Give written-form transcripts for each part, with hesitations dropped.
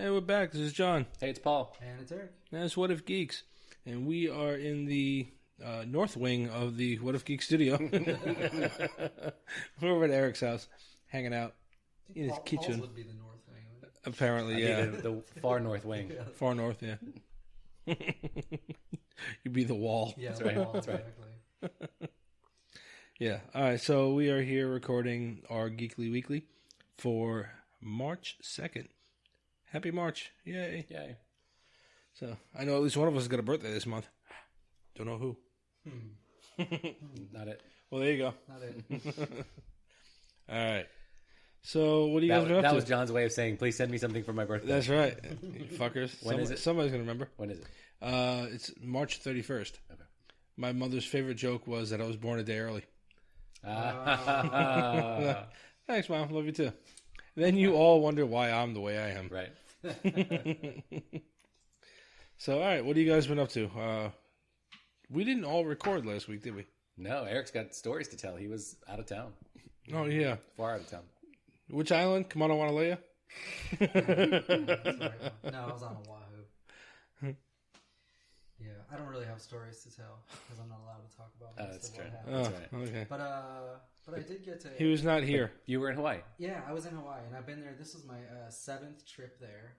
Hey, we're back. This is John. Hey, it's Paul. And it's Eric. That's What If Geeks. And we are in the north wing of the What If Geeks studio. We're over at Eric's house, hanging out in his kitchen. Paul's would be the north wing. Apparently, yeah. The far north wing. Far north, yeah. You'd be the wall. Yeah, That's right. Wall, That's right. exactly. Yeah. All right. So we are here recording our Geekly Weekly for March 2nd. Happy March. Yay. Yay. So I know at least one of us has got a birthday this month. Don't know who. Not it. Well, there you go. Not it. All right. So what do you guys been up That to? was John's way of saying, please send me something for my birthday. That's right. You fuckers. When is it? Somebody's going to remember. When is it? It's March 31st. Okay. My mother's favorite joke was that I was born a day early. Thanks, Mom. Love you too. Then you all wonder why I'm the way I am. Right. So, all right. What have you guys been up to? We didn't all record last week, did we? No, Eric's got stories to tell. He was out of town. Oh, yeah. Far out of town. Which island? Come on, I want to lay you. No, I was on Oahu. Yeah, I don't really have stories to tell because I'm not allowed to talk about That's most of true. what Oh, happened. That's right. okay. But I did get to. He was not here. You were in Hawaii. Yeah, I was in Hawaii, and I've been there. This was my 7th trip there.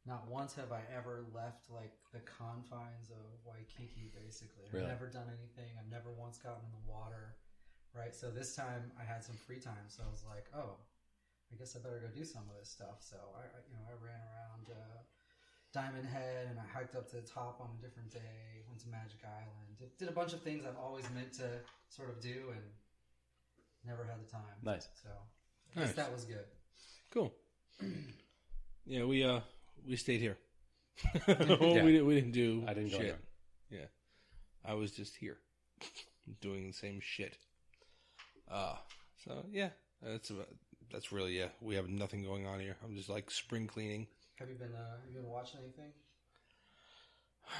Not once have I ever left like the confines of Waikiki. Basically, I've Really? never done anything. I've never once gotten in the water. Right, so this time I had some free time, so I was like, "Oh, I guess I better go do some of this stuff." So I ran around Diamond Head, and I hiked up to the top on a different day. Went to Magic Island. Did a bunch of things I've always meant to sort of do, and never had the time. Nice. So I guess Nice. that was good. Cool. Yeah, we stayed here. Yeah. We didn't do I didn't go shit. anywhere. Yeah. I was just here doing the same shit. So yeah, that's really, yeah, we have nothing going on here. I'm just like spring cleaning. Have you been watching anything?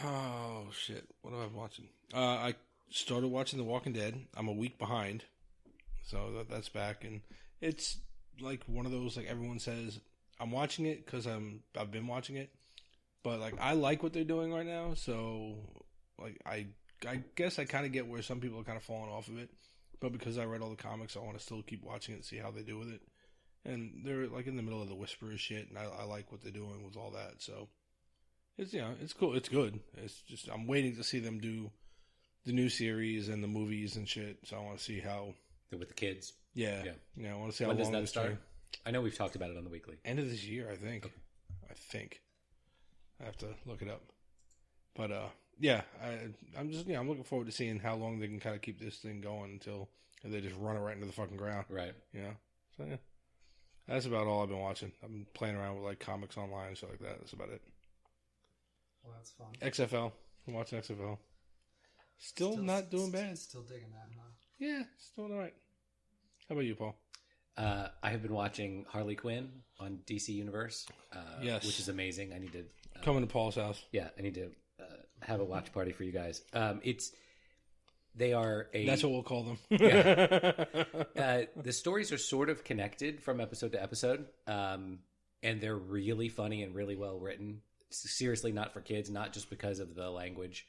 Oh shit, what am I watching? I started watching The Walking Dead. I'm a week behind, so that's back, and it's like one of those, like everyone says, I'm watching it because I've been watching it, but like I like what they're doing right now, so like I guess I kind of get where some people are kind of falling off of it, but because I read all the comics, I want to still keep watching it and see how they do with it. And they're like in the middle of the Whisperers shit, and I like what they're doing with all that. So it's, you know, it's cool. It's good. It's just I'm waiting to see them do the new series and the movies and shit. So I want to see how With the kids. Yeah. I want to see how When does long that this start? journey- I know we've talked about it on the weekly. End of this year, I think. Okay. I have to look it up. But yeah, I'm just I'm looking forward to seeing how long they can kind of keep this thing going until they just run it right into the fucking ground. Right. You know. So yeah, that's about all I've been watching. I've been playing around with like comics online and stuff like that. That's about it. Well, that's fun. XFL. I'm watching XFL. Still not doing bad. Still digging that, huh? Yeah, still doing all right. How about you, Paul? I have been watching Harley Quinn on DC Universe, Yes. which is amazing. I need to Coming to Paul's house. Yeah, I need to have a watch party for you guys. They are a. That's what we'll call them. The stories are sort of connected from episode to episode, and they're really funny and really well written. Seriously, not for kids, not just because of the language,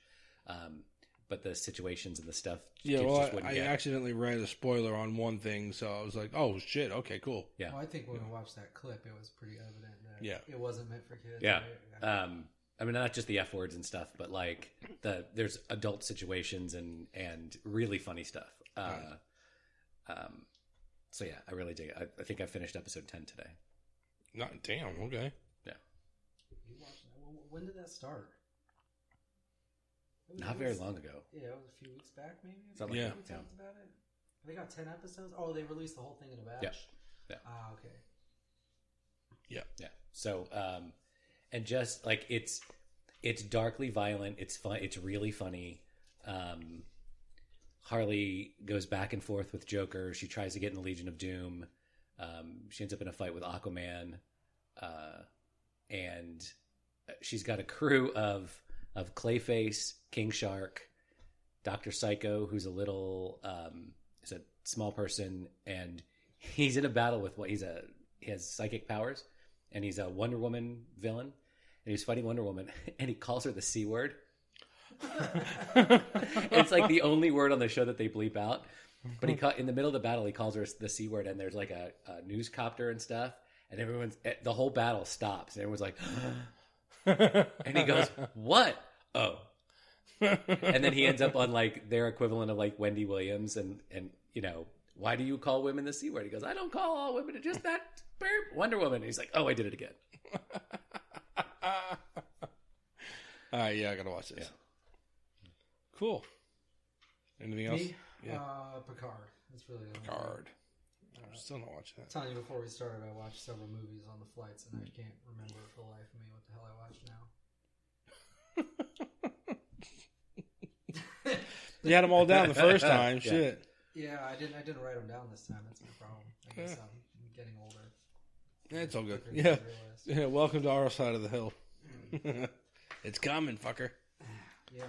but the situations and the stuff. Yeah, kids well, just wouldn't I get. accidentally read a spoiler on one thing, so I was like, "Oh shit, okay, cool." Yeah, Well, I think when we watched that clip, it was pretty evident that Yeah. it wasn't meant for kids. yeah. Right? I mean, not just the F words and stuff, but like there's adult situations and really funny stuff. So yeah, I really dig it. I think I finished episode 10 today. Not damn. Okay. Yeah, You watched that. When did that start? not very long ago. Yeah, it was a few weeks back, maybe. Something like We that, talked about it. They got 10 episodes. Oh, they released the whole thing in a batch. Yeah. Yeah. Ah, okay. Yeah. Yeah. So, and just like it's darkly violent. It's fun. It's really funny. Harley goes back and forth with Joker. She tries to get in the Legion of Doom. She ends up in a fight with Aquaman, and she's got a crew of Clayface, King Shark, Dr. Psycho, who's a little is a small person, and he's in a battle with he has psychic powers. and he's a Wonder Woman villain, and he's fighting Wonder Woman, and he calls her the C word. It's like the only word on the show that they bleep out. But in the middle of the battle, he calls her the C word, and there's like a news copter and stuff, and the whole battle stops, and everyone's like, and he goes, "What? Oh." And then he ends up on like their equivalent of like Wendy Williams, and you know, why do you call women the C word? He goes, "I don't call all women, just that Wonder Woman." And he's like, "Oh, I did it again." All right, yeah, I gotta watch this. Yeah. Cool. Anything else? Me? Yeah. Picard. That's really the Picard. I'm still not watching that. Telling you before we started, I watched several movies on the flights, and I can't remember for the life of me what the hell I watched now. You had them all down the first time. Yeah. Shit. Yeah, I didn't write them down this time. That's my problem. I guess I'm getting older. Yeah, it's all good. Quicker than I Yeah. realized. Yeah. Welcome to our side of the hill. It's coming, fucker. Yeah.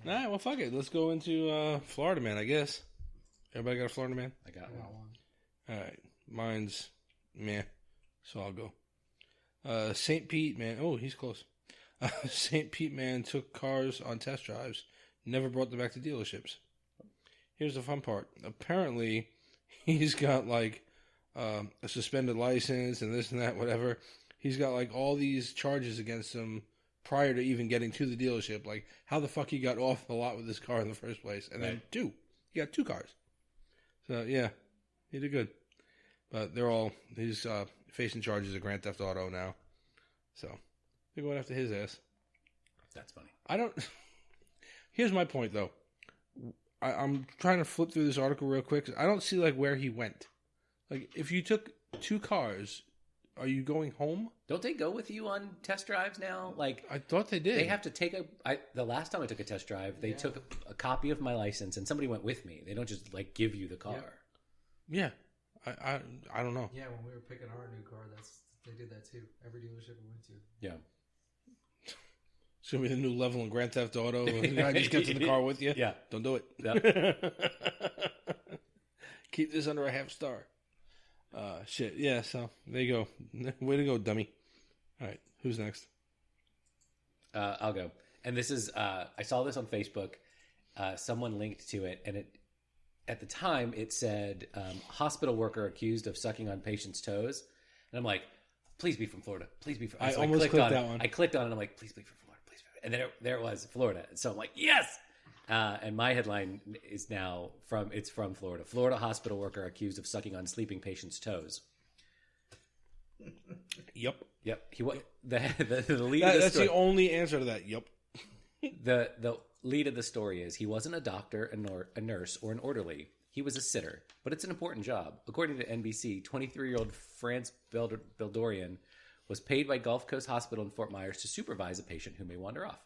All right, well, fuck it. Let's go into Florida Man, I guess. Everybody got a Florida Man? I got I one. got one. All right. Mine's meh, so I'll go. St. Pete Man. Oh, he's close. St. Pete Man took cars on test drives, never brought them back to dealerships. Here's the fun part. Apparently, he's got like a suspended license and this and that, whatever. He's got like all these charges against him prior to even getting to the dealership. Like how the fuck he got off the lot with this car in the first place. And then he got 2 cars. So yeah, he did good. But he's facing charges of Grand Theft Auto now. So they're going after his ass. That's funny. Here's my point though. I'm trying to flip through this article real quick. I don't see like where he went. Like if you took 2 cars, are you going home? Don't they go with you on test drives now? Like I thought they did. they have to take the last time I took a test drive, they took a copy of my license and somebody went with me. They don't just like give you the car. Yeah. I don't know. Yeah, when we were picking our new car, they did that too. Every dealership we went to. Yeah. It's gonna be the new level in Grand Theft Auto. The guy just gets in the car with you. Yeah. Don't do it. Yep. Keep this under a half star. Shit. Yeah. So there you go. Way to go, dummy. All right. Who's next? I'll go. And this is I saw this on Facebook. Someone linked to it, and at the time it said hospital worker accused of sucking on patient's toes, and I'm like, please be from Florida. Please be from. I so almost clicked clicked on that it. one. I clicked on it. And I'm like, please be from Florida. Please be. And then there it was, Florida. So I'm like, yes. And my headline is now from Florida. Florida hospital worker accused of sucking on sleeping patient's toes. Yep. Yep. He was the lead. That's the only answer to that. Yep. The lead of the story is he wasn't a doctor, a nurse, or an orderly. He was a sitter, but it's an important job. According to NBC, 23-year-old France Beldorian was paid by Gulf Coast Hospital in Fort Myers to supervise a patient who may wander off.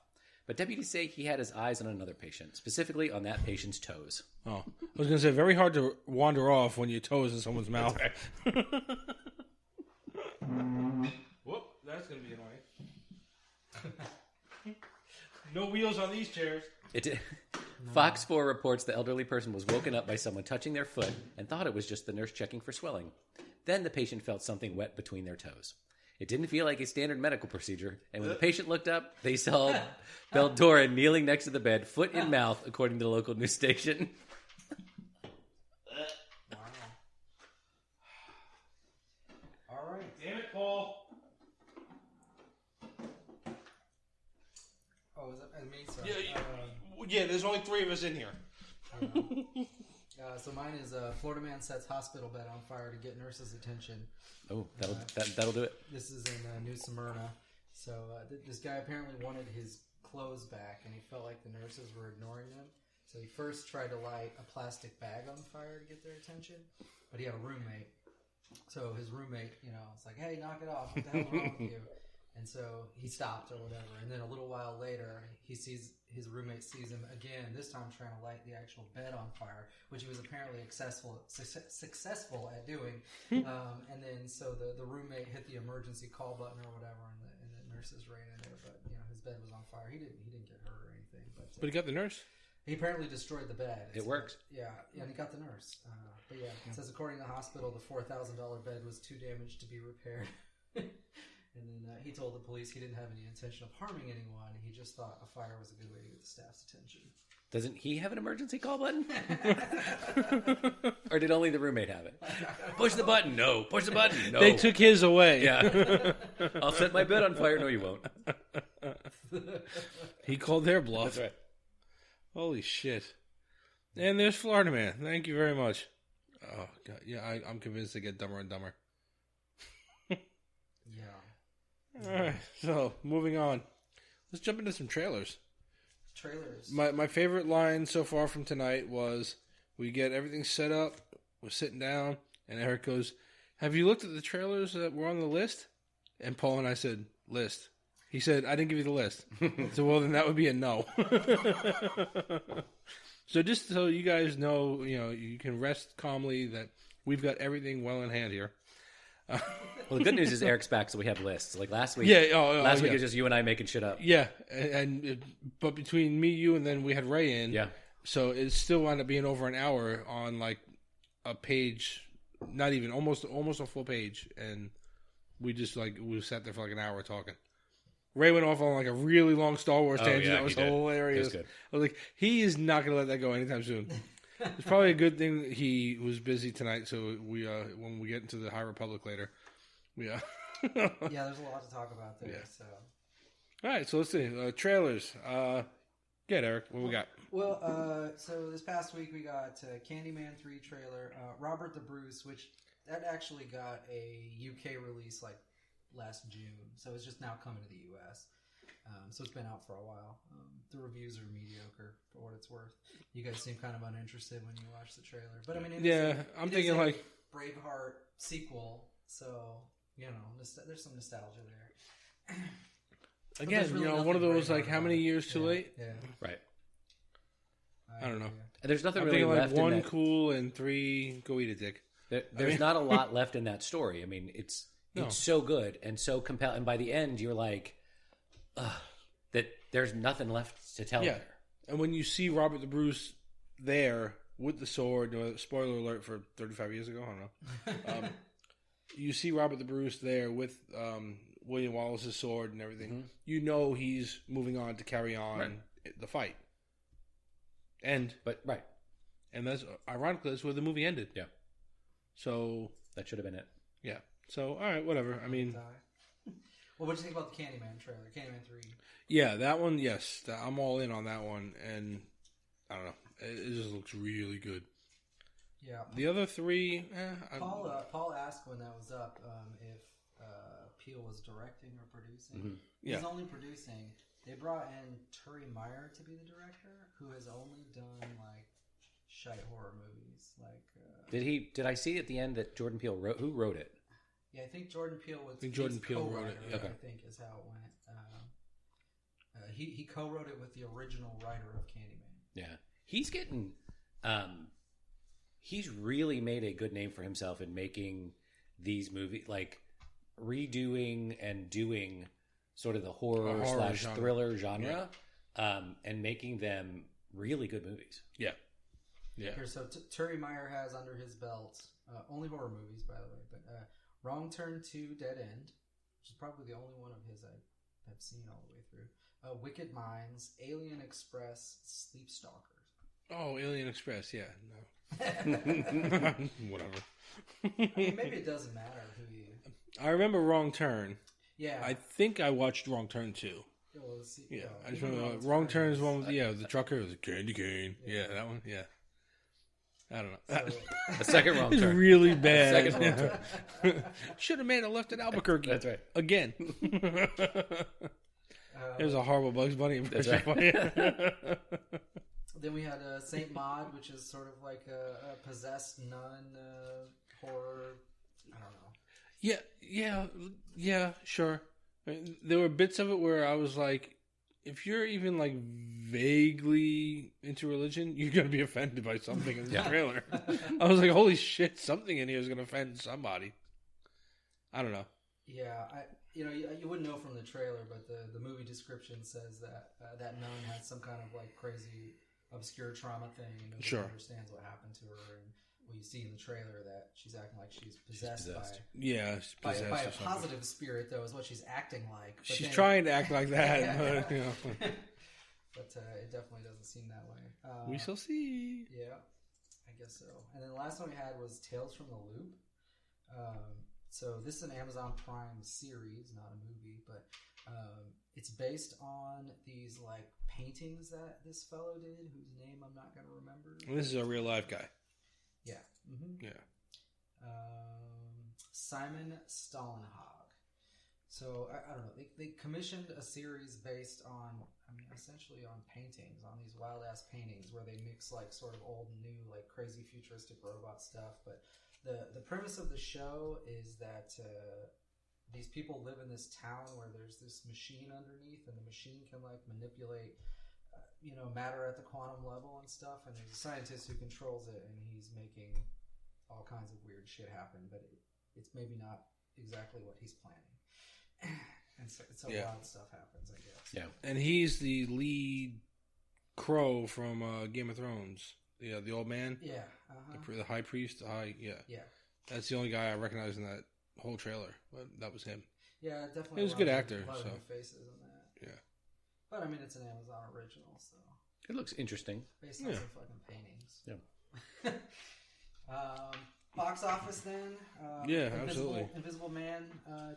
But deputies say he had his eyes on another patient, specifically on that patient's toes. Oh, I was going to say, very hard to wander off when your toes in someone's mouth. Right. Whoop, that's going to be annoying. No wheels on these chairs. Fox 4 reports the elderly person was woken up by someone touching their foot and thought it was just the nurse checking for swelling. Then the patient felt something wet between their toes. It didn't feel like a standard medical procedure, and when the patient looked up, they saw Beldora kneeling next to the bed, foot in mouth, according to the local news station. Wow. All right. Damn it, Paul. Oh, is it me? Sorry. Yeah, there's only 3 of us in here. So mine is Florida man sets hospital bed on fire to get nurses' attention. Oh, that'll do it. This is in New Smyrna. So this guy apparently wanted his clothes back, and he felt like the nurses were ignoring them. So he first tried to light a plastic bag on fire to get their attention, but he had a roommate. So his roommate, it's like, hey, knock it off. What the hell's wrong with you? And so he stopped or whatever. And then a little while later, his roommate sees him again, this time trying to light the actual bed on fire, which he was apparently successful at doing. And then so the roommate hit the emergency call button or whatever, and the nurses ran in there. But his bed was on fire. He didn't get hurt or anything. But But he got the nurse? he apparently destroyed the bed. It works. Yeah, and he got the nurse. But yeah, it says according to the hospital, the $4,000 bed was too damaged to be repaired. And then he told the police he didn't have any intention of harming anyone. He just thought a fire was a good way to get the staff's attention. Doesn't he have an emergency call button? Or did only the roommate have it? Push the button. No. Push the button. No. They took his away. Yeah. I'll set my bed on fire. No, you won't. He called their bluff. That's right. Holy shit. And there's Florida Man. Thank you very much. Oh, God. Yeah, I'm convinced they get dumber and dumber. Yeah. All right. So, moving on. Let's jump into some trailers. Trailers. My favorite line so far from tonight was, we get everything set up, we're sitting down, and Eric goes, have you looked at the trailers that were on the list? And Paul and I said, list. He said, I didn't give you the list. So, well, then that would be a no. So just so you guys know, you can rest calmly that we've got everything well in hand here. Well, the good news is Eric's back, so we have lists. Like last week, last week yeah. it was just you and I making shit up. Yeah, but between me, you, and then we had Ray in. Yeah. So it still wound up being over an hour on like a page, not even almost a full page, and we sat there for like an hour talking. Ray went off on like a really long Star Wars tangent. Yeah, that was hilarious. It was good. I was like, he is not going to let that go anytime soon. It's probably a good thing that he was busy tonight. So we, when we get into the High Republic later, yeah, there's a lot to talk about there. Yeah. So, all right, so let's see trailers. Get Eric, what we got? Well, so this past week we got Candyman 3 trailer, Robert the Bruce, which that actually got a UK release like last June, so it's just now coming to the US. So it's been out for a while. The reviews are mediocre for what it's worth. You guys seem kind of uninterested when you watch the trailer, but I mean, I'm thinking like Braveheart sequel, so there's some nostalgia there. Again, really one of those Braveheart like how many years too late? Yeah, Right. I don't know. And there's nothing I'm really thinking left like 1 in that. Cool and 3 go eat a dick. There's not a lot left in that story. I mean, it's so good and so compelling. And by the end, you're like, that there's nothing left to tell there. And when you see Robert the Bruce there with the sword, spoiler alert for 35 years ago, I don't know. You see Robert the Bruce there with William Wallace's sword and everything. Mm-hmm. You know he's moving on to carry on the fight. And that's ironically that's where the movie ended. Yeah. So that should have been it. Yeah. So all right, whatever. I mean, well, what do you think about the Candyman trailer? Candyman 3. Yeah, that one. Yes, I'm all in on that one, and I don't know. It just looks really good. Yeah. The other 3, Paul asked when that was up if Peele was directing or producing. Mm-hmm. Yeah. He's only producing. They brought in Turi Meyer to be the director, who has only done like shite horror movies. Like, did I see at the end that Jordan Peele wrote? Who wrote it? Yeah, I think Jordan Peele was. Jordan Peele wrote it. Yeah. Okay. I think is how it went. He co-wrote it with the original writer of Candyman. Yeah, he's getting. He's really made a good name for himself in making these movies, like redoing and doing sort of the horror / thriller genre, and making them really good movies. Yeah. Yeah. Here, so Turi Meyer has under his belt only horror movies, by the way, but Wrong Turn 2, Dead End, which is probably the only one of his I've seen all the way through. Wicked Minds, Alien Express, Sleep Stalkers. Oh, Alien Express, yeah. No. Whatever. I mean, maybe it doesn't matter who you... I remember Wrong Turn. Yeah. I think I watched Wrong Turn 2. Yeah, I just remember Wrong Turn is one with the trucker. It was a candy cane. Yeah, that one. Yeah. I don't know. So, the second Wrong Turn. It's really bad. The second Wrong Turn. Should have made a left at Albuquerque. That's right. Again. There's a horrible Bugs Bunny impression for you. Then we had Saint Maud, which is sort of like a possessed nun horror. I don't know. Yeah, sure. I mean, there were bits of it where I was like, if you're even like vaguely into religion, you're going to be offended by something in the trailer. I was like, holy shit, something in here is going to offend somebody. I don't know. Yeah, you wouldn't know from the trailer, but the movie description says that that nun had some kind of like crazy obscure trauma thing, and nobody understands what happened to her, and well, you see in the trailer that she's acting like she's possessed. Yeah, she's by possessed a positive spirit, though, is what she's acting like. But she's trying to act like that. Yeah. But, you know. But it definitely doesn't seem that way. We shall see. Yeah, I guess so. And then the last one we had was Tales from the Loop. So this is an Amazon Prime series, not a movie, but it's based on these like paintings that this fellow did, whose name I'm not going to remember. And this is a real life guy. Yeah. Mm-hmm. Yeah. Simon Stollenhag. So I don't know. They commissioned a series based on, essentially on paintings, on these wild ass paintings where they mix like sort of old and new, like crazy futuristic robot stuff. But the premise of the show is that these people live in this town where there's this machine underneath, and the machine can like manipulate, matter at the quantum level and stuff. And there's a scientist who controls it, and he's making all kinds of weird shit happen. But it's maybe not exactly what he's planning. And so wild stuff happens, I guess. Yeah. And he's the lead crow from Game of Thrones. Yeah, the old man. Yeah. The high priest. Yeah. That's the only guy I recognize in that whole trailer. But that was him. Yeah, definitely. He was a good actor. A lot so. of new faces in that. Yeah. But I mean, it's an Amazon original, so. It looks interesting. Based on some fucking paintings. Yeah. Box office then. Absolutely. Invisible Man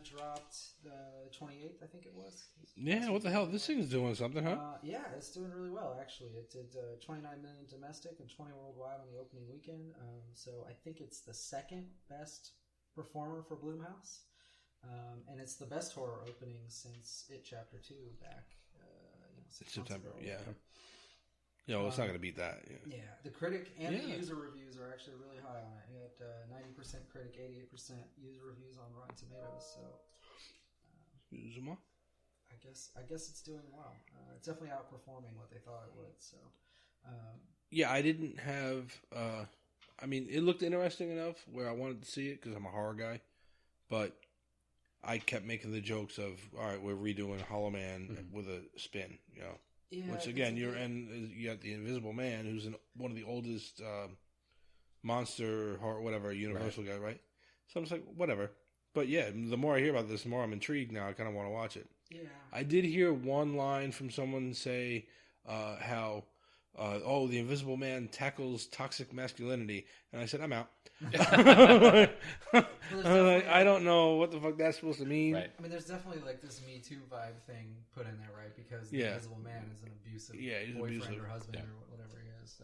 dropped the 28th, I think it was. Yeah, what the hell? This thing's doing something, huh? Yeah, it's doing really well, actually. It did 29 million domestic and 20 worldwide on the opening weekend. So I think it's the second best performer for Blumhouse. And it's the best horror opening since It Chapter 2 back 6 September, months ago. yeah. Yeah, well, it's not going to beat that. Yeah, the critic and the user reviews are actually really high on it. You had 90% critic, 88% user reviews on Rotten Tomatoes. So, I guess it's doing well. It's definitely outperforming what they thought it would. So, yeah, I didn't have. It looked interesting enough where I wanted to see it because I'm a horror guy, but I kept making the jokes of, all right, we're redoing Hollow Man with a spin, Yeah, which again, you got the Invisible Man, who's one of the oldest monster horror, whatever, Universal guy, right? So I'm just like, whatever. But yeah, the more I hear about this, the more I'm intrigued now. I kind of want to watch it. Yeah. I did hear one line from someone say how, the Invisible Man tackles toxic masculinity, and I said, I'm out. I don't know what the fuck that's supposed to mean. Right. I mean, there's definitely like this Me Too vibe thing put in there, right? Because the Invisible Man is an abusive boyfriend or husband or whatever he is. So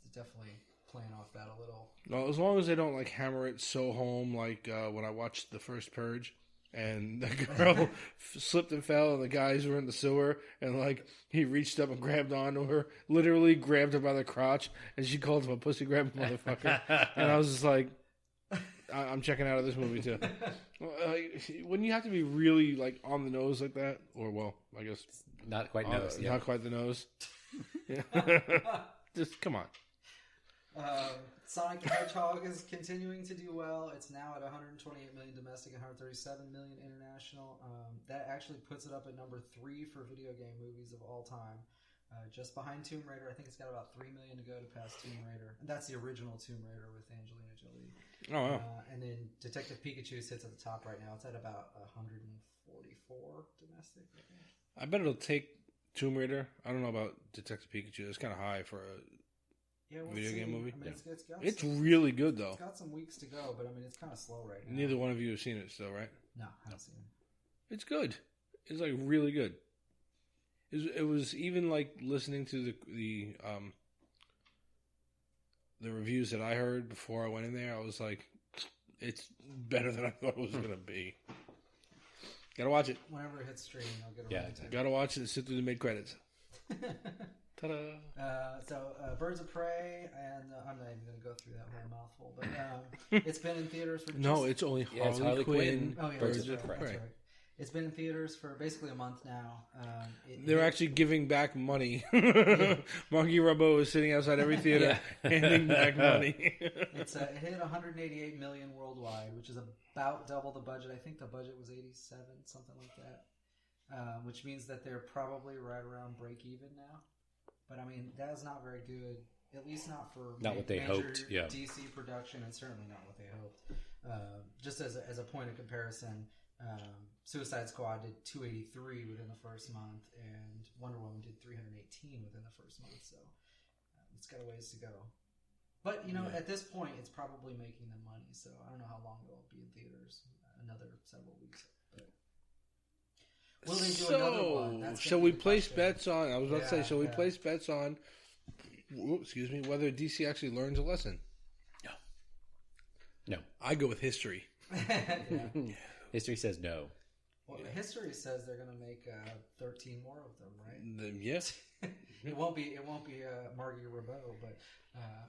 it's definitely playing off that a little. Well, as long as they don't like hammer it so home, like when I watched the first Purge, and the girl slipped and fell, and the guys were in the sewer, and like he reached up and grabbed onto her, literally grabbed her by the crotch, and she called him a pussy grabbing motherfucker. And I was just like, I'm checking out of this movie too. Wouldn't you have to be really like on the nose like that, or well, I guess not quite nose, not quite the nose. Just come on. Sonic the Hedgehog is continuing to do well. It's now at 128 million domestic and 137 million international. That actually puts it up at number 3 for video game movies of all time. Just behind Tomb Raider. I think it's got about 3 million to go to pass Tomb Raider. And that's the original Tomb Raider with Angelina Jolie. Oh, wow. And then Detective Pikachu sits at the top right now. It's at about 144 domestic, I think. I bet it'll take Tomb Raider. I don't know about Detective Pikachu. It's kind of high for a video game movie. I mean, it's really good, though. It's got some weeks to go, but I mean, it's kind of slow right now. Neither one of you have seen it still, right? No, I haven't seen it. It's good. It's like really good. It was even like listening to the reviews that I heard before I went in there. I was like, it's better than I thought it was going to be. Gotta watch it. Whenever it hits streaming, I'll get around to it. Gotta watch it and sit through the mid credits. Ta-da! Birds of Prey, and I'm not even going to go through that whole mouthful, but it's been in theaters for no, it's only Harley Quinn. Oh, yeah, Birds of Prey. Right. It's been in theaters for basically a month now. They're actually giving back money. Marky Rambeau is sitting outside every theater handing back money. It hit 188 million worldwide, which is about double the budget. I think the budget was 87, something like that. Which means that they're probably right around break even now. But I mean, that is not very good At least not for not what they major hoped. Yeah. DC production, and certainly not what they hoped. Just as a point of comparison, Suicide Squad did 283 within the first month, and Wonder Woman did 318 within the first month. So it's got a ways to go. But at this point, it's probably making them money. So I don't know how long it'll be in theaters. Another several weeks. But will they do another one? That's shall we place bets on? I was about to say, shall we place bets on? Excuse me, whether DC actually learns a lesson? No. I go with history. History says no. Well, history says they're going to make 13 more of them, right? Yes. It won't be Margie Ribot, but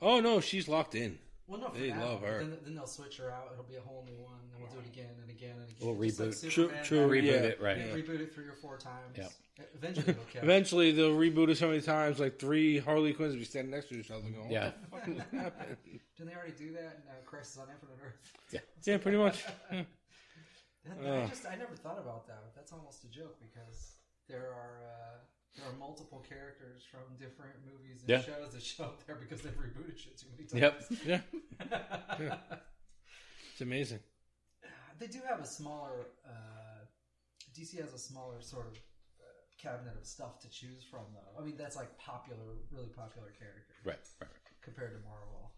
oh no, she's locked in. Well, no, for they now. love her. Then they'll switch her out. It'll be a whole new one. Then we'll do it again and again and again. We'll reboot. Like Superman, True. Reboot it, right? Yeah. Reboot it 3 or 4 times. Yeah. Eventually, it'll catch. Eventually, they'll reboot it so many times, like 3 Harley Quinns will be standing next to each other, going, Yeah. "What the fuck is happening?" Didn't they already do that in Crisis on Infinite Earth? Yeah, pretty much. I never thought about that. But that's almost a joke because there are multiple characters from different movies and shows that show up there because they've rebooted shit too many times. Yep. Yeah. It's amazing. They do have a smaller. DC has a smaller sort of cabinet of stuff to choose from, though. I mean, that's like really popular characters, Right. compared to Marvel.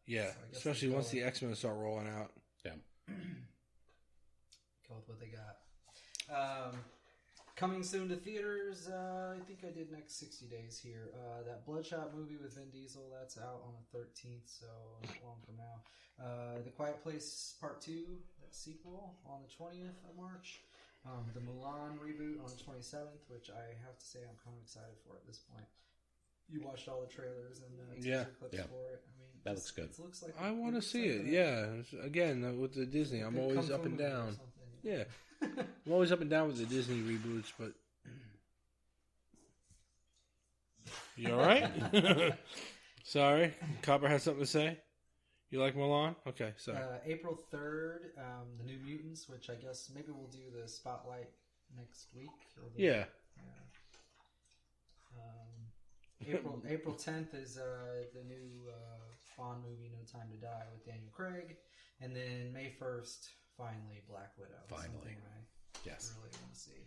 Yeah, so especially once the X-Men start rolling out. Yeah. Go with what they got. Coming soon to theaters, I think I did next 60 days here. That Bloodshot movie with Vin Diesel, that's out on the 13th, so not long from now. The Quiet Place Part 2, that sequel, on the 20th of March. The Mulan reboot on the 27th, which I have to say I'm kind of excited for at this point. You watched all the trailers and the teaser clips for it. I mean, that looks good. It looks like I want to see it. Yeah, again with the Disney, I'm always up and down. Yeah, I'm always up and down with the Disney reboots, but you all right? Sorry, Copper has something to say. You like Mulan? Okay, sorry. April 3rd, the New Mutants, which I guess maybe we'll do the spotlight next week. Yeah. April 10th is the new Bond movie, No Time to Die, with Daniel Craig, and then May 1st, finally Black Widow. Finally, I really want to see.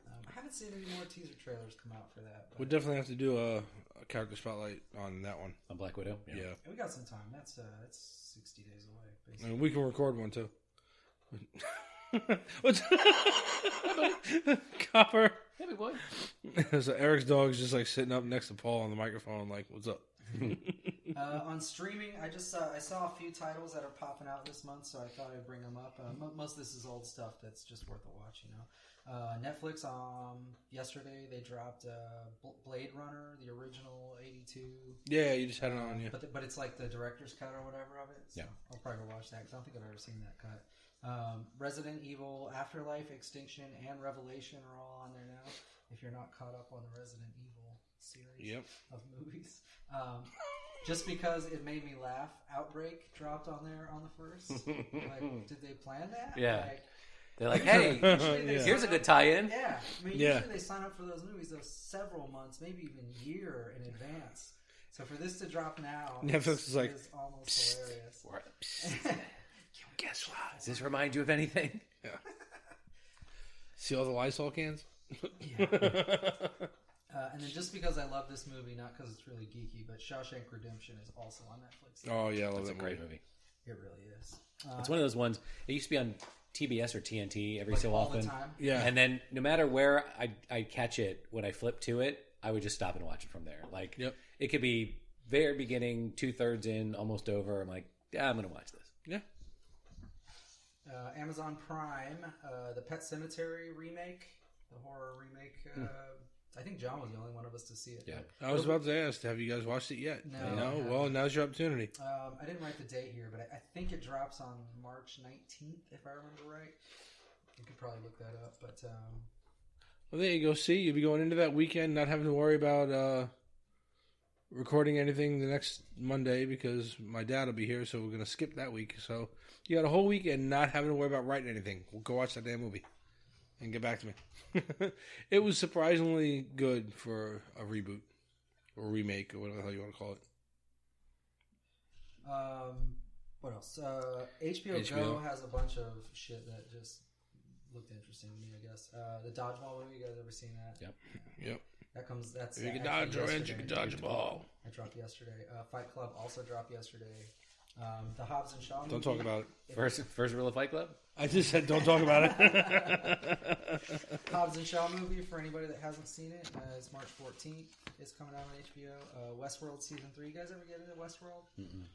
I haven't seen any more teaser trailers come out for that. We'll definitely have to do a character spotlight on that one. On Black Widow? Yeah. We got some time. That's 60 days away, basically. And we can record one, too. What's Copper? Hey, boy. So Eric's dog's just like sitting up next to Paul on the microphone, like, what's up? On streaming, I saw a few titles that are popping out this month, so I thought I'd bring them up. Most of this is old stuff that's just worth a watch, Netflix, yesterday they dropped Blade Runner, the original 82. Yeah, you just had it on, yeah. But it's like the director's cut or whatever of it. So I'll probably go watch that because I don't think I've ever seen that cut. Resident Evil, Afterlife, Extinction, and Revelation are all on there now. If you're not caught up on the Resident Evil series of movies. Just because it made me laugh, Outbreak dropped on there on the 1st. Like, did they plan that? Yeah. Like, they're like, hey, here's a good tie-in. Yeah. I mean, usually they sign up for those movies several months, maybe even a year in advance. So for this to drop now, Netflix is like, almost hilarious. Guess what? Does this remind you of anything? Yeah. See all the Lysol cans? And then just because I love this movie, not because it's really geeky, but Shawshank Redemption is also on Netflix. Oh, yeah, I love That's that a great movie. It really is. It's one of those ones, it used to be on TBS or TNT every like so all often. The time? Yeah. And then no matter where I'd catch it, when I flip to it, I would just stop and watch it from there. Like, it could be very beginning, 2/3 in, almost over. I'm like, I'm going to watch this. Yeah. Amazon Prime, the Pet Sematary remake, the horror remake. I think John was the only one of us to see it. Yeah. I was about to ask, have you guys watched it yet? No. Well, now's your opportunity. I didn't write the date here, but I think it drops on March 19th, if I remember right. You could probably look that up, but... Well, there you go. See, you'll be going into that weekend not having to worry about recording anything the next Monday because my dad will be here, so we're going to skip that week. So you got a whole weekend not having to worry about writing anything. We'll go watch that damn movie and get back to me. It was surprisingly good for a reboot. or remake or whatever the hell you want to call it. What else? HBO Go has a bunch of shit that just looked interesting to me, I guess. The Dodgeball movie, you guys ever seen that? Yep. That's if you can dodge a wrench, you can dodge a ball. I dropped yesterday. Fight Club also dropped yesterday. The Hobbs and Shaw movie. Don't talk about it. First rule of Fight Club? I just said don't talk about it. Hobbs and Shaw movie, for anybody that hasn't seen it, it's March 14th. It's coming out on HBO. Westworld Season 3. You guys ever get into Westworld?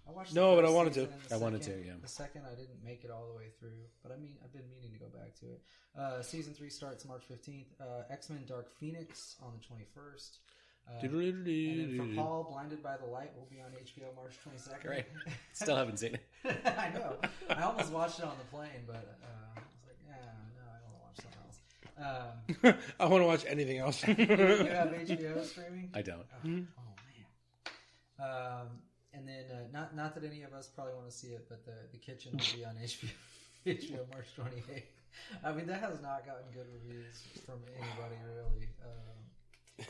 I watched but I wanted to. I wanted to, yeah. The second, I didn't make it all the way through. But I've been meaning to go back to it. Season 3 starts March 15th. X-Men Dark Phoenix on the 21st. And then For Paul, Blinded by the Light will be on HBO March 22nd. Right. Still haven't seen it. I know. I almost watched it on the plane, but I was like, no, I want to watch something else. I want to watch anything else. You have HBO streaming? I don't. Oh man. And then not that any of us probably want to see it, but the Kitchen will be on HBO March 28th. I mean, that has not gotten good reviews from anybody really.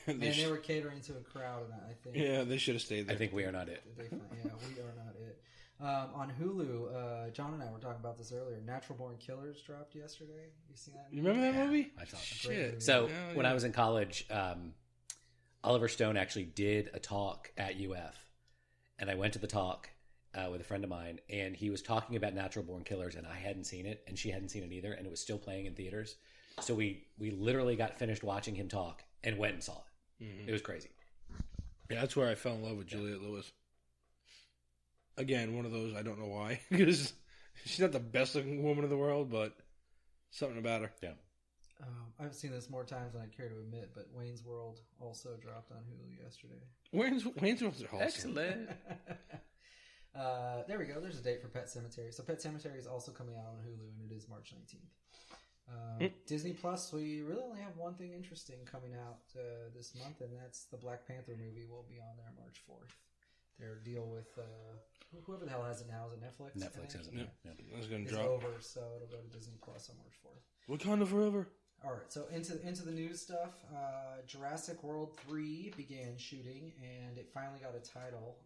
Man, they were catering to a crowd, and I think they should have stayed there. I think we are not it. We are not it. On Hulu, John and I were talking about this earlier. Natural Born Killers dropped yesterday. You seen that movie? You remember that movie? I saw it. Shit. So when I was in college, Oliver Stone actually did a talk at UF, and I went to the talk with a friend of mine, and he was talking about Natural Born Killers, and I hadn't seen it, and she hadn't seen it either, and it was still playing in theaters. So we literally got finished watching him talk and went and saw it. It was crazy. Yeah, that's where I fell in love with Juliette Lewis. Again, one of those, I don't know why. Because she's not the best looking woman in the world, but something about her. Yeah. I've seen this more times than I care to admit, but Wayne's World also dropped on Hulu yesterday. Wayne's World's awesome. Excellent. There we go. There's a date for Pet Sematary. So Pet Sematary is also coming out on Hulu, and it is March 19th. Disney Plus, we really only have one thing interesting coming out this month, and that's the Black Panther movie will be on there March 4th. Their deal with whoever the hell has it now. Is it Netflix? Netflix has it. Yeah. That's going to It's drop. over, so it'll go to Disney Plus on March 4th. Wakanda Forever. All right, so into the news stuff. Jurassic World 3 began shooting, and it finally got a title.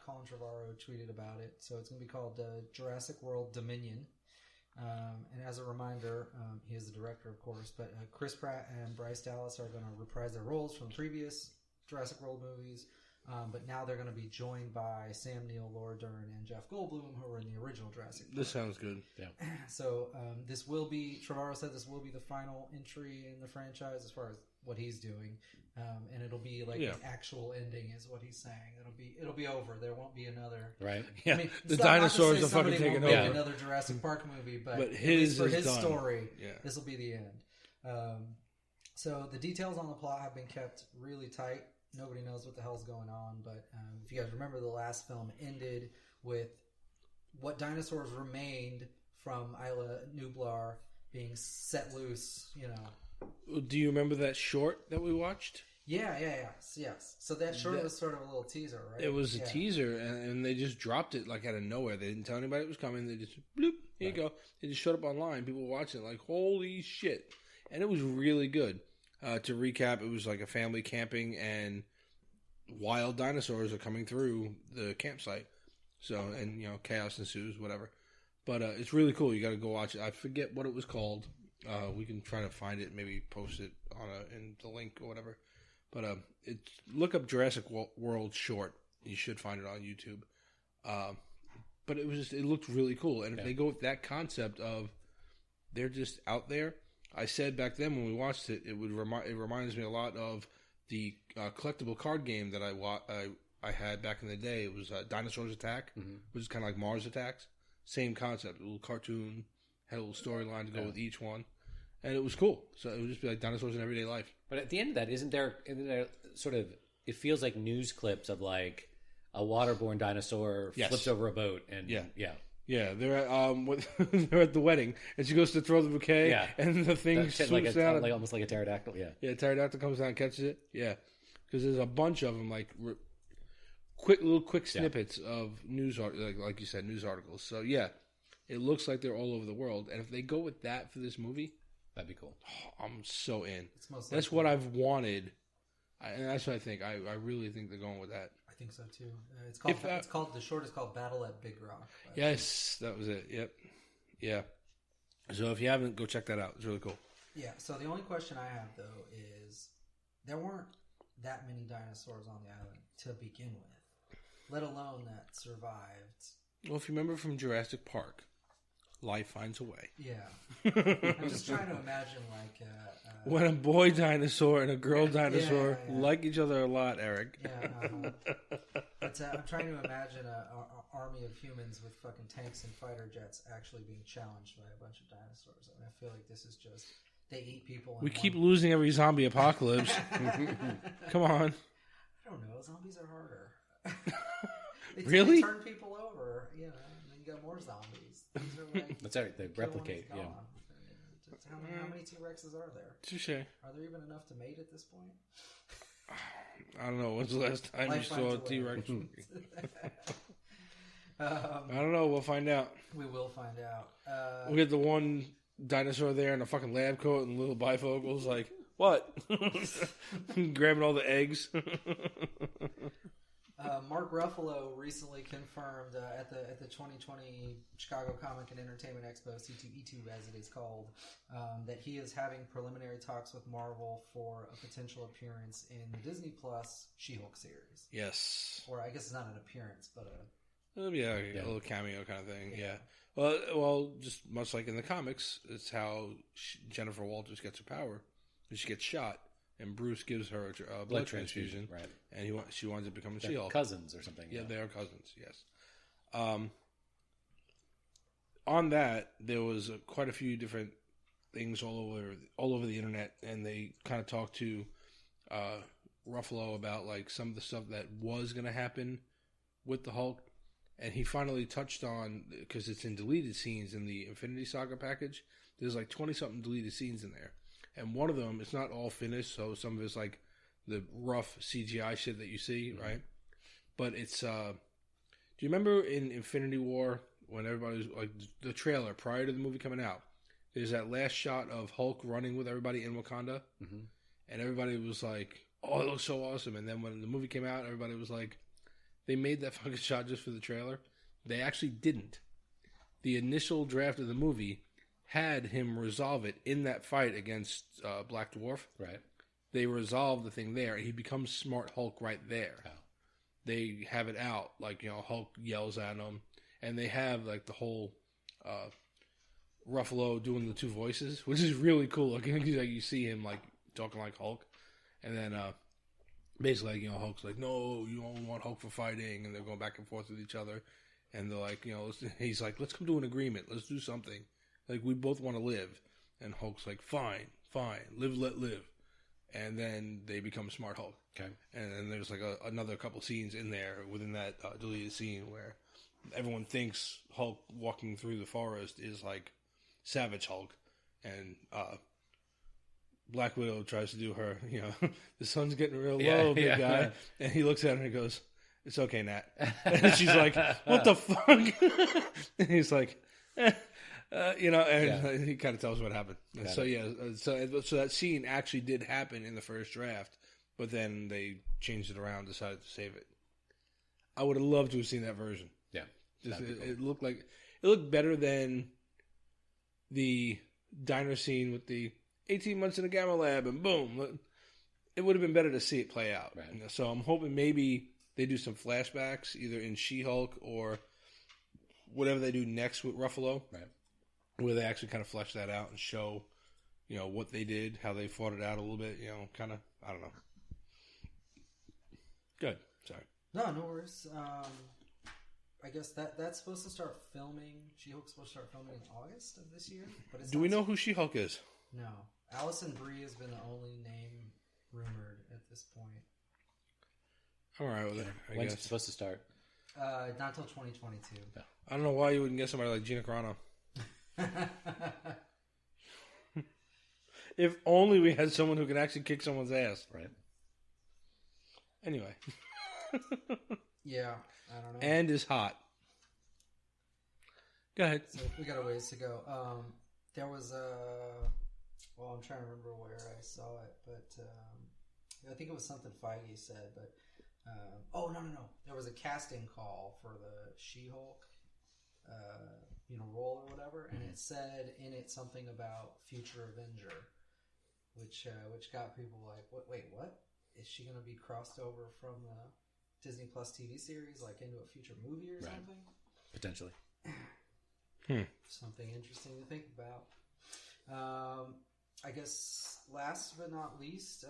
Colin Trevorrow tweeted about it, so it's going to be called Jurassic World Dominion. And as a reminder, he is the director, of course, but Chris Pratt and Bryce Dallas are going to reprise their roles from the previous Jurassic World movies, but now they're going to be joined by Sam Neill, Laura Dern, and Jeff Goldblum, who were in the original Jurassic World. This sounds good. Yeah. So this will be, Trevorrow said this will be the final entry in the franchise as far as what he's doing, and it'll be like an actual ending is what he's saying. It'll be over. There won't be another. Right. Yeah. I mean, The dinosaurs are fucking taking over. Another Jurassic Park movie, but his for is his done. story, Yeah. this will be the end. So the details on the plot have been kept really tight. Nobody knows what the hell's going on, but if you guys remember, the last film ended with what dinosaurs remained from Isla Nublar being set loose, Do you remember that short that we watched? Yes. So that short was sort of a little teaser, right? It was a teaser, and they just dropped it like out of nowhere. They didn't tell anybody it was coming. They just, bloop, here you go. It just showed up online. People were watching it like, holy shit. And it was really good. To recap, it was like a family camping, and wild dinosaurs are coming through the campsite. So, and, chaos ensues, whatever. But it's really cool. You got to go watch it. I forget what it was called. We can try to find it, maybe post it in the link or whatever. But look up Jurassic World short. You should find it on YouTube. But it looked really cool. And if they go with that concept of they're just out there, I said back then when we watched it, it reminds me a lot of the collectible card game that I had back in the day. It was Dinosaurs Attack, which is kind of like Mars Attacks. Same concept, a little cartoon, had a little storyline to go with each one. And it was cool. So it would just be like dinosaurs in everyday life. But at the end of that, isn't there sort of, it feels like news clips of like a waterborne dinosaur flips over a boat. And Yeah, they're at, they're at the wedding, and she goes to throw the bouquet, and the thing swoops down. Like almost like a pterodactyl, Yeah, pterodactyl comes down and catches it, because there's a bunch of them, like quick snippets of news, like you said, news articles. So, it looks like they're all over the world, and if they go with that for this movie, that'd be cool. I'm so in. That's what I've wanted. And that's what I think. I really think they're going with that. I think so too. It's called the short is called Battle at Big Rock. Yes, that was it. Yep. Yeah. So if you haven't, go check that out. It's really cool. Yeah. So the only question I have though is there weren't that many dinosaurs on the island to begin with, let alone that survived. Well, if you remember from Jurassic Park, life finds a way. Yeah. I'm just trying to imagine like when a boy dinosaur and a girl dinosaur like each other a lot, Eric. Yeah. But I'm trying to imagine an army of humans with fucking tanks and fighter jets actually being challenged by a bunch of dinosaurs. I mean, I feel like this is just they eat people. We keep losing every zombie apocalypse. Come on. I don't know. Zombies are harder. Really? They turn people over, you know, and then you got more zombies. These are like, that's right. They replicate. Yeah. How many T-Rexes are there? Touche. Are there even enough to mate at this point? I don't know. When's the last time you saw a T-Rex? I don't know. We'll find out. We will find out. We'll get the one dinosaur there in a fucking lab coat and little bifocals. Like, what? Grabbing all the eggs. Mark Ruffalo recently confirmed at the 2020 Chicago Comic and Entertainment Expo, C2E2 as it is called, that he is having preliminary talks with Marvel for a potential appearance in the Disney Plus She-Hulk series. Yes. Or I guess it's not an appearance, but a little cameo kind of thing. Yeah. Well, just much like in the comics, it's how Jennifer Walters gets her power. She gets shot. And Bruce gives her a blood transfusion, right? And she winds up becoming She-Hulk. Cousins or something. Yeah, they are cousins. Yes. On that, there was quite a few different things all over the internet, and they kind of talked to Ruffalo about like some of the stuff that was going to happen with the Hulk, and he finally touched on, because it's in deleted scenes in the Infinity Saga package. There's like 20-something deleted scenes in there. And one of them, it's not all finished, so some of it's like the rough CGI shit that you see, right? But it's, do you remember in Infinity War, when everybody was, like, the trailer prior to the movie coming out, there's that last shot of Hulk running with everybody in Wakanda? Mm-hmm. And everybody was like, oh, it looks so awesome. And then when the movie came out, everybody was like, they made that fucking shot just for the trailer. They actually didn't. The initial draft of the movie had him resolve it in that fight against Black Dwarf. Right. They resolve the thing there, and he becomes Smart Hulk right there. Oh. They have it out, like, you know, Hulk yells at him, and they have, like, the whole Ruffalo doing the two voices, which is really cool. Like, you see him, like, talking like Hulk, and then basically, like, you know, Hulk's like, no, you don't want Hulk for fighting, and they're going back and forth with each other, and they're like, you know, he's like, let's come to an agreement, let's do something. Like, we both want to live. And Hulk's like, fine, live, let live. And then they become Smart Hulk. Okay. And then there's like another couple scenes in there within that deleted scene where everyone thinks Hulk walking through the forest is like Savage Hulk. And Black Widow tries to do her, you know, the sun's getting real low, big guy. And he looks at her and he goes, it's okay, Nat. And she's like, what the fuck? And he's like, you know, and he kind of tells what happened. So that scene actually did happen in the first draft, but then they changed it around, decided to save it. I would have loved to have seen that version. Yeah, it looked better than the diner scene with the 18 months in a gamma lab and boom. It would have been better to see it play out. Right. You know, so I'm hoping maybe they do some flashbacks either in She-Hulk or whatever they do next with Ruffalo. Right. Where they actually kind of flesh that out and show, you know, what they did, how they fought it out a little bit, you know, kind of, I don't know. Good. Sorry. No worries. I guess that's supposed to start filming. She-Hulk's supposed to start filming in August of this year. But do we know who She-Hulk is? No. Allison Brie has been the only name rumored at this point. All right. Well, when's it supposed to start? Not until 2022. No. I don't know why you wouldn't get somebody like Gina Carano. If only we had someone who could actually kick someone's ass. Right. Anyway. Yeah, I don't know. And is hot. Go ahead. So we got a ways to go. There was I'm trying to remember where I saw it, but I think it was something Feige said, but oh no, there was a casting call for the She-Hulk, role or whatever, and it said in it something about future Avenger, which got people like, wait, what? Is she going to be crossed over from the Disney Plus TV series, like into a future movie or something? Potentially. Something interesting to think about. I guess last but not least,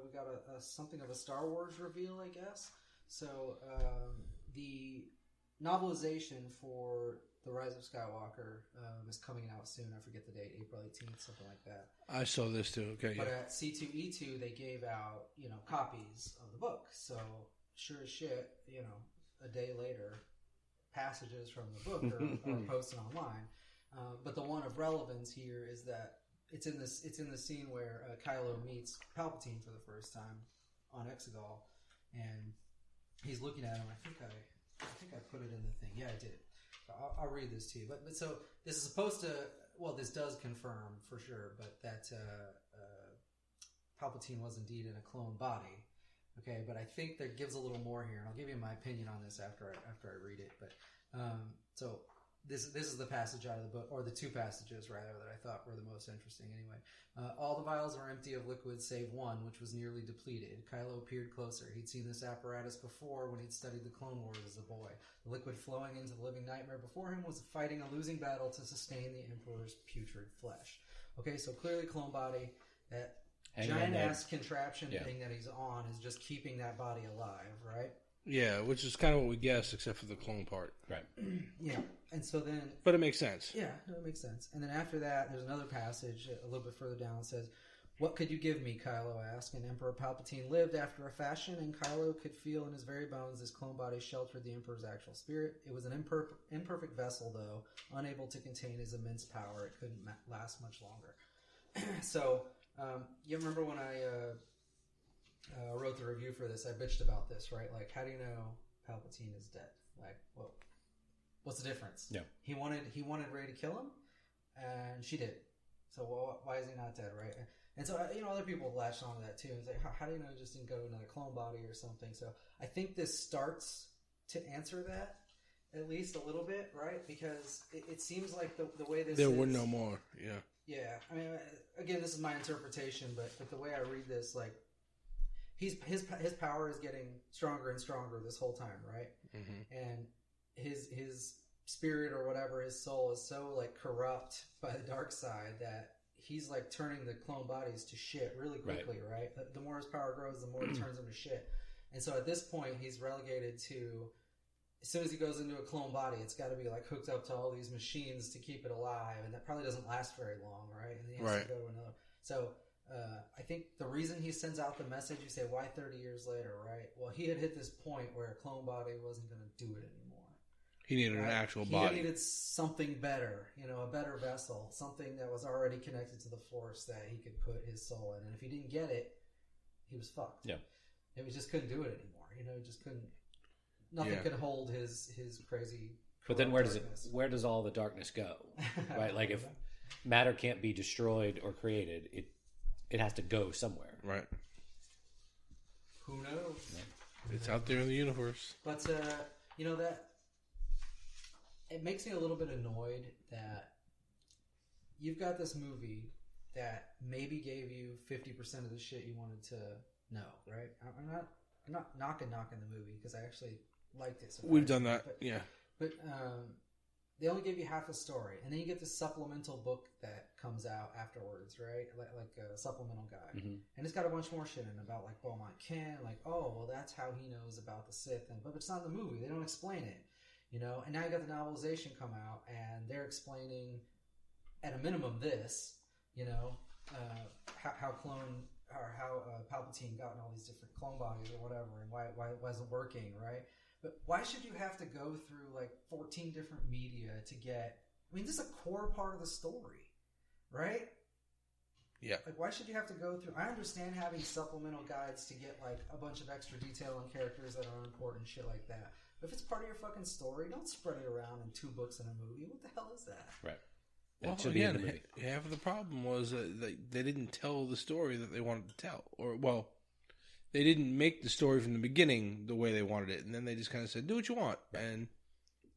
we got something of a Star Wars reveal, I guess. So the novelization for The Rise of Skywalker is coming out soon. I forget the date, April 18th, something like that. I saw this too. Okay, but at C2E2, they gave out copies of the book. So sure as shit, a day later, passages from the book are posted online. But the one of relevance here is that it's in the scene where Kylo meets Palpatine for the first time on Exegol, and he's looking at him. I think I put it in the thing. Yeah, I did. I'll read this to you. But so this is supposed to. Well, this does confirm for sure, but that Palpatine was indeed in a clone body. Okay, but I think that gives a little more here, and I'll give you my opinion on this after I read it. But so. This is the passage out of the book, or the two passages, rather, that I thought were the most interesting anyway. All the vials were empty of liquid save one, which was nearly depleted. Kylo peered closer. He'd seen this apparatus before when he'd studied the Clone Wars as a boy. The liquid flowing into the living nightmare before him was fighting a losing battle to sustain the Emperor's putrid flesh. Okay, so clearly clone body, that giant-ass contraption thing that he's on is just keeping that body alive, right? Yeah, which is kind of what we guessed, except for the clone part. Right. Yeah. And so then... But it makes sense. Yeah, no, it makes sense. And then after that, there's another passage a little bit further down that says, "What could you give me?" Kylo asked. And Emperor Palpatine lived after a fashion, and Kylo could feel in his very bones this clone body sheltered the Emperor's actual spirit. It was an imperfect vessel, though, unable to contain his immense power. It couldn't last much longer. So, you remember when I... wrote the review for this, I bitched about this, right? Like, how do you know Palpatine is dead? Like, well, what's the difference? Yeah. He wanted Rey to kill him, and she did. So why is he not dead, right? And so, other people latched onto that too. It's like, how do you know he just didn't go to another clone body or something? So I think this starts to answer that, at least a little bit, right? Because it seems like the way this there were no more, yeah. Yeah, I mean, again, this is my interpretation, but the way I read this, like, his power is getting stronger and stronger this whole time, right? Mm-hmm. And his spirit or whatever, his soul is so like corrupt by the dark side that he's like turning the clone bodies to shit really quickly, right? The more his power grows, the more it turns them to shit. And so at this point, he's relegated to, as soon as he goes into a clone body, it's got to be like hooked up to all these machines to keep it alive, and that probably doesn't last very long, right? And he has to go to another. So. I think the reason he sends out the message, you say, why 30 years later, right? Well, he had hit this point where a clone body wasn't going to do it anymore. He needed an actual body. He needed something better, a better vessel, something that was already connected to the Force that he could put his soul in. And if he didn't get it, he was fucked. Yeah. He just couldn't do it anymore. Just couldn't. Nothing could hold his crazy. But then where does all the darkness go? Right? Like if matter can't be destroyed or created, it has to go somewhere. Right. Who knows? Yeah. It's out there in the universe. But, that it makes me a little bit annoyed that you've got this movie that maybe gave you 50% of the shit you wanted to know, right? I'm not knocking the movie because I actually liked it. We've done that, yeah. But they only give you half a story, and then you get this supplemental book that comes out afterwards, right? Like a supplemental guide, and it's got a bunch more shit in about like Beaumont Ken, like that's how he knows about the Sith, but it's not in the movie. They don't explain it, And now you got the novelization come out, and they're explaining, at a minimum, this, how Palpatine got in all these different clone bodies or whatever, and why it wasn't working, right? But why should you have to go through like 14 different media to get... I mean, this is a core part of the story, right? Yeah. Like, why should you have to go through... I understand having supplemental guides to get like a bunch of extra detail on characters that are important, shit like that. But if it's part of your fucking story, don't spread it around in 2 books in a movie. What the hell is that? Right. Well, again, half of the problem was that they didn't tell the story that they wanted to tell. Or, well, they didn't make the story from the beginning the way they wanted it, and then they just kind of said, "Do what you want." Right. And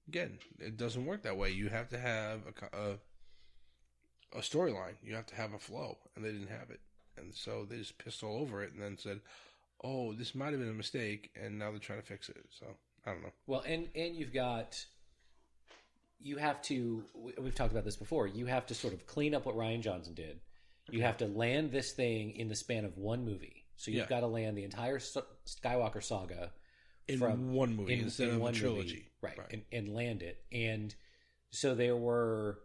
again, it doesn't work that way. You have to have a storyline. You have to have a flow, and they didn't have it, and so they just pissed all over it, and then said, "Oh, this might have been a mistake," and now they're trying to fix it. So I don't know. Well, and you have to. We've talked about this before. You have to sort of clean up what Rian Johnson did. You have to land this thing in the span of one movie. So you've got to land the entire Skywalker saga in one movie instead of a trilogy. Right. And land it. And so there were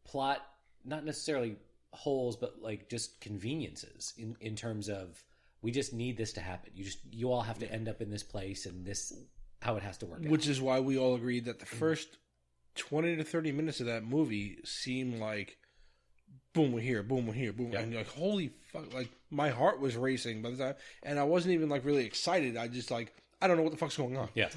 plot, not necessarily holes, but like just conveniences in terms of, we just need this to happen. You all have to end up in this place, and this how it has to work out. Which is why we all agreed that the first 20 to 30 minutes of that movie seemed like, boom, we're here, boom, yeah. And you're like, holy fuck, like my heart was racing by the time, and I wasn't even like really excited. I just like, I don't know what the fuck's going on. Yeah.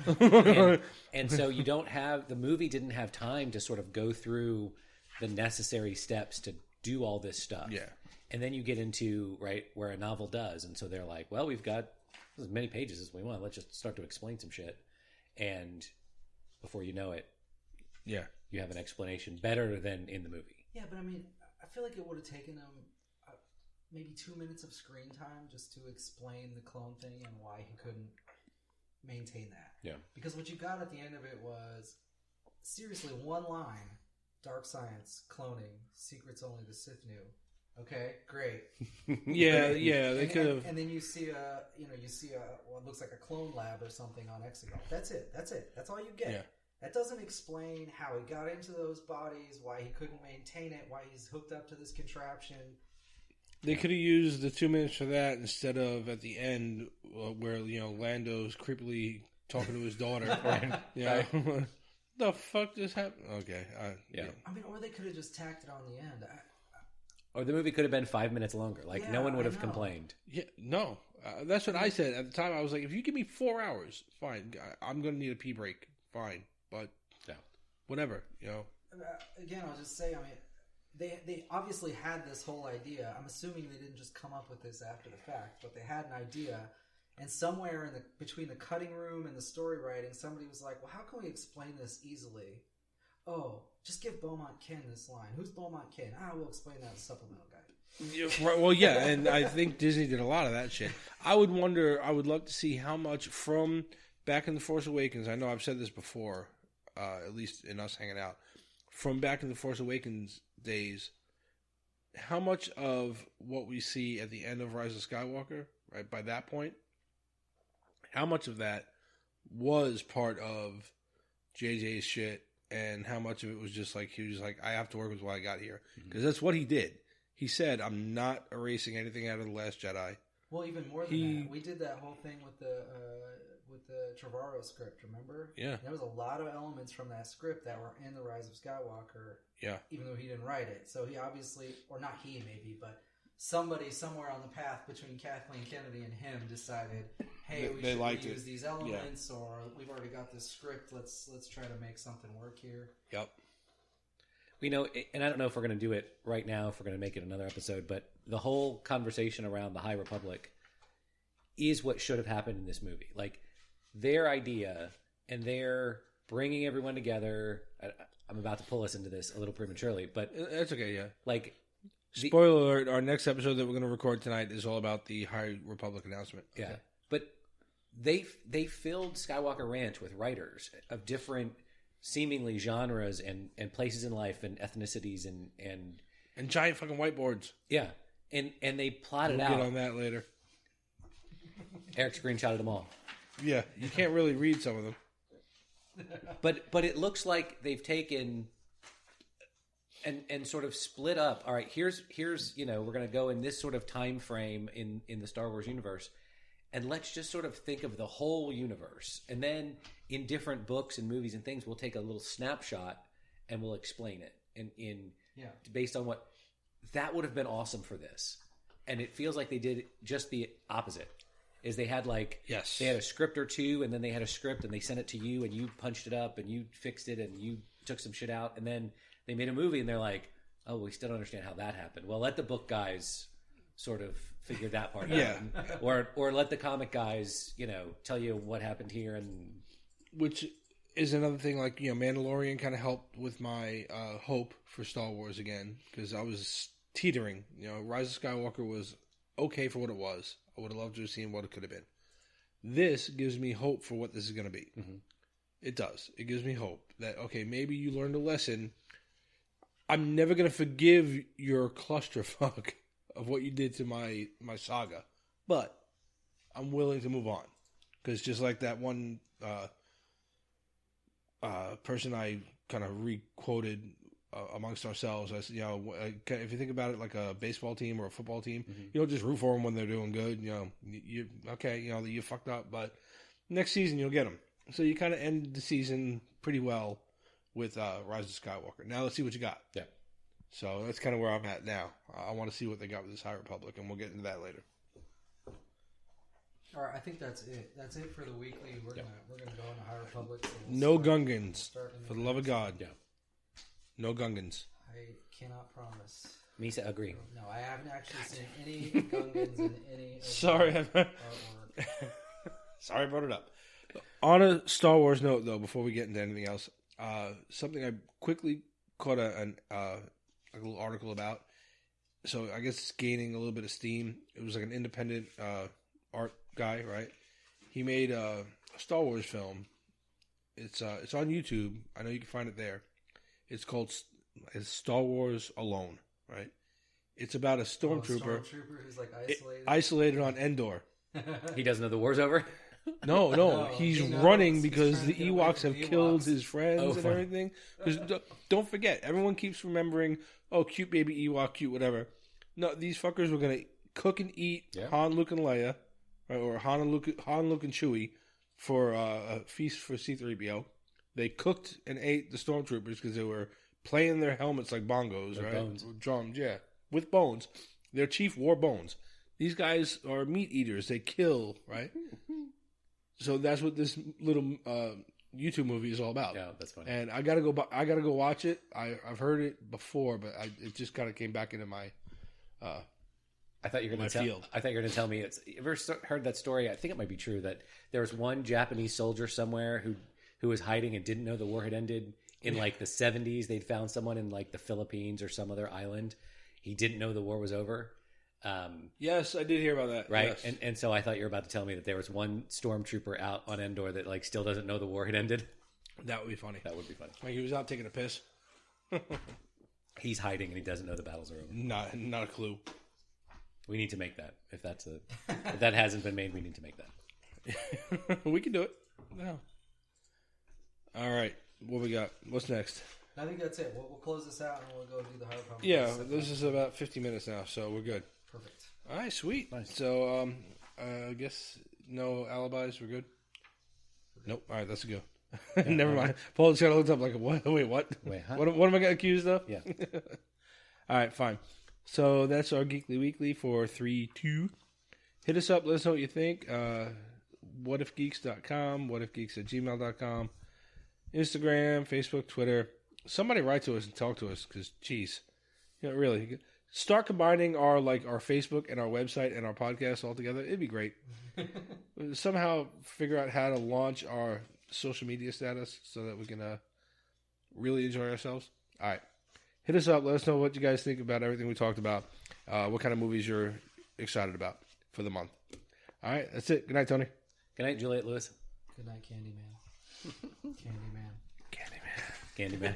and so you don't have, the movie didn't have time to sort of go through the necessary steps to do all this stuff. Yeah. And then you get into, right, where a novel does, and so they're like, well, we've got as many pages as we want. Let's just start to explain some shit. And before you know it, yeah, you have an explanation better than in the movie. Yeah, but I mean, I feel like it would have taken them maybe 2 minutes of screen time just to explain the clone thing and why he couldn't maintain that. Yeah. Because what you got at the end of it was, seriously, one line: dark science, cloning, secrets only the Sith knew. Okay, great. Yeah, they could have. And then you see what looks like a clone lab or something on Exegol. That's it. That's all you get. Yeah. That doesn't explain how he got into those bodies, why he couldn't maintain it, why he's hooked up to this contraption. They could have used the 2 minutes for that instead of at the end where Lando's creepily talking to his daughter. Right. The fuck just happened? Okay. Yeah. I mean, or they could have just tacked it on the end. Or the movie could have been 5 minutes longer. Like, no one would have complained. Yeah, no. That's what I said. At the time, I was like, if you give me 4 hours, fine. I'm going to need a pee break. Fine. But, whatever, Again, I'll just say, I mean, they obviously had this whole idea. I'm assuming they didn't just come up with this after the fact, but they had an idea. And somewhere between the cutting room and the story writing, somebody was like, well, how can we explain this easily? Oh, just give Beaumont Ken this line. Who's Beaumont Ken? We'll explain that in the supplemental guide. Yeah, right, well, yeah, and I think Disney did a lot of that shit. I would love to see how much from back in The Force Awakens, I know I've said this before, at least in us hanging out, from back in The Force Awakens days, how much of what we see at the end of Rise of Skywalker, right, by that point, how much of that was part of JJ's shit, and how much of it was just like, he was like, I have to work with what I got here. Because that's what he did. He said, I'm not erasing anything out of The Last Jedi. Well, even more than that, we did that whole thing with the Trevorrow script, remember? Yeah. There was a lot of elements from that script that were in The Rise of Skywalker. Yeah. Even though he didn't write it. So he obviously, or not he maybe, but somebody somewhere on the path between Kathleen Kennedy and him decided, hey, we should use these elements, or we've already got this script, let's try to make something work here. Yep. We know, and I don't know if we're going to do it right now, if we're going to make it another episode, but the whole conversation around the High Republic is what should have happened in this movie. Like, their idea, and they're bringing everyone together. I'm about to pull us into this a little prematurely, but that's okay. Yeah. Like, spoiler alert: our next episode that we're going to record tonight is all about the High Republic announcement. Yeah, okay. But they filled Skywalker Ranch with writers of different, seemingly genres and places in life and ethnicities and giant fucking whiteboards. Yeah, and they plotted out. Get on that later. Eric screenshotted them all. Yeah, you can't really read some of them. But it looks like they've taken and sort of split up. All right, here's we're going to go in this sort of time frame in the Star Wars universe, and let's just sort of think of the whole universe. And then in different books and movies and things, we'll take a little snapshot and we'll explain it based on what that would have been awesome for this. And it feels like they did just the opposite. Is they had they had a script or two, and then they had a script, and they sent it to you, and you punched it up, and you fixed it, and you took some shit out, and then they made a movie, and they're like, oh, we still don't understand how that happened. Well, let the book guys sort of figure that part Yeah. out, or let the comic guys tell you what happened here. And Which is another thing, like, Mandalorian kind of helped with my hope for Star Wars again, because I was teetering. Rise of Skywalker was okay for what it was. I would have loved to have seen what it could have been. This gives me hope for what this is going to be. Mm-hmm. It does. It gives me hope that, okay, maybe you learned a lesson. I'm never going to forgive your clusterfuck of what you did to my saga, but I'm willing to move on. Because just like that one person I kind of re-quoted amongst ourselves, I said, if you think about it like a baseball team or a football team, you don't just root for them when they're doing good. You fucked up, but next season you'll get them. So you kind of end the season pretty well with Rise of Skywalker. Now let's see what you got. Yeah. So that's kind of where I'm at now. I want to see what they got with this High Republic, and we'll get into that later. All right, I think that's it. That's it for the weekly. We're gonna go into High Republic. So No Gungans, for the love of God. Yeah. No Gungans. I cannot promise. Misa, agree. No, I haven't actually seen any Gungans in any. Sorry, artwork. Sorry I brought it up. On a Star Wars note, though, before we get into anything else, something I quickly caught a little article about. So I guess it's gaining a little bit of steam. It was like an independent art guy, right? He made a Star Wars film. It's on YouTube. I know you can find it there. It's called Star Wars Alone, right? It's about a stormtrooper Who's like isolated. Isolated on Endor. He doesn't know the war's over? No, he's he knows. running He's because trying the to get away Ewoks from have the killed Ewoks. his friends and fine. everything. Because don't forget, everyone keeps remembering, cute baby Ewok, cute whatever. No, these fuckers were going to cook and eat Han, Luke, and Leia, right, or Han, Luke, and Chewie for a feast for C-3PO. They cooked and ate the stormtroopers because they were playing their helmets like bongos, With right? bones. Drums, yeah. With bones. Their chief wore bones. These guys are meat eaters. They kill, right? So that's what this little YouTube movie is all about. Yeah, that's funny. And I gotta go watch it. I've heard it before, but it just kind of came back into my. I thought you were going to tell me. You ever heard that story? I think it might be true that there was one Japanese soldier somewhere who was hiding and didn't know the war had ended in like the 70s. They'd found someone in like the Philippines or some other island. He didn't know the war was over. Yes, I did hear about that. Right, yes. and so I thought you were about to tell me that there was one stormtrooper out on Endor that like still doesn't know the war had ended. That would be funny. That would be funny. Like he was out taking a piss. He's hiding and he doesn't know the battles are over. Not a clue. We need to make that. If that hasn't been made, we need to make that. We can do it. No. All right. What we got? What's next? I think that's it. We'll close this out and we'll go do the High Republic. Yeah, this is about 50 minutes now, so we're good. Perfect. All right, sweet. Nice. So, I guess no alibis. We're good. Nope. All right, that's a go. Never mind. Paul just got looked up like, what? Wait, what? Wait, huh? What am I getting accused of? Yeah. All right, fine. So that's our Geekly Weekly for 3-2. Hit us up. Let us know what you think. Whatifgeeks.com, whatifgeeks@gmail.com, Instagram, Facebook, Twitter. Somebody write to us and talk to us because, geez, really. Start combining our Facebook and our website and our podcast all together. It'd be great. Somehow figure out how to launch our social media status so that we can really enjoy ourselves. All right. Hit us up. Let us know what you guys think about everything we talked about. What kind of movies you're excited about for the month. All right. That's it. Good night, Tony. Good night, Juliet Lewis. Good night, Candyman. Candyman. Candyman.